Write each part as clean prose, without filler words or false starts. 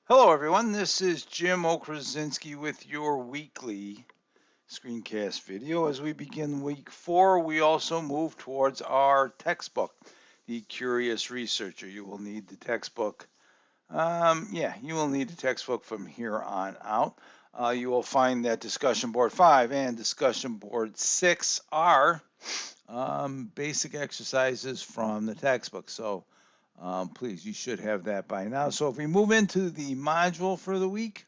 Hello, everyone. This is Jim Okrasinski with your weekly screencast video. As we begin week 4, we also move towards our textbook, The Curious Researcher. You will need the textbook. You will need the textbook from here on out. You will find that discussion board 5 and discussion board 6 are basic exercises from the textbook. So please, you should have that by now. So if we move into the module for the week,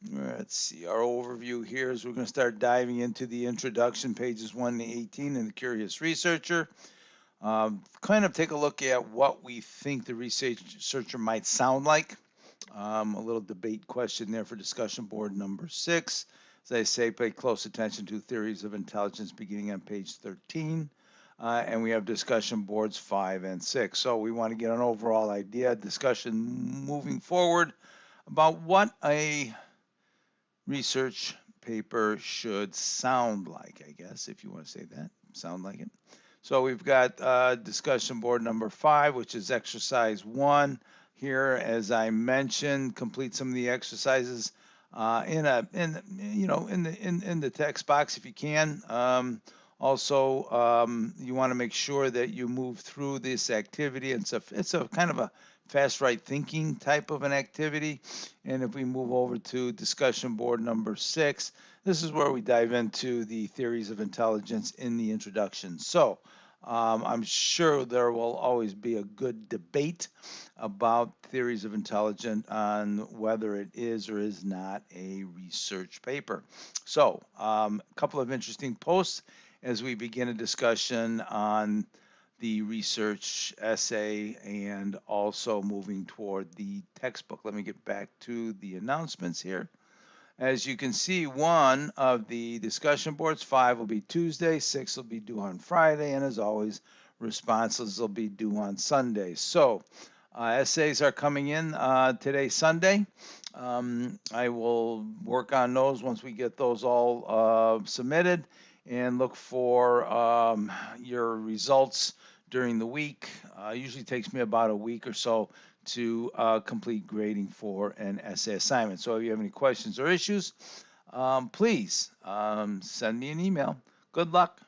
let's see, our overview here is we're going to start diving into the introduction, pages 1 to 18 in the Curious Researcher. Kind of take a look at what we think the researcher might sound like. A little debate question there for discussion board number 6. As I say, pay close attention to theories of intelligence beginning on page 13. And we have discussion boards 5 and 6. So we want to get an overall idea, discussion moving forward about what a research paper should sound like, I guess, if you want to say that, sound like it. So we've got discussion board number 5, which is exercise 1. Here, as I mentioned, complete some of the exercises in the text box if you can. Also, you want to make sure that you move through this activity. It's a kind of a fast right thinking type of an activity. And if we move over to discussion board number 6, this is where we dive into the theories of intelligence in the introduction. So I'm sure there will always be a good debate about theories of intelligence on whether it is or is not a research paper. So a couple of interesting posts as we begin a discussion on the research essay and also moving toward the textbook. Let me get back to the announcements here. As you can see, one of the discussion boards, 5 will be Tuesday, 6 will be due on Friday, and as always, responses will be due on Sunday. So essays are coming in today, Sunday. I will work on those once we get those all submitted and look for your results during the week. Usually takes me about a week or so to complete grading for an essay assignment. So if you have any questions or issues, please send me an email. Good luck.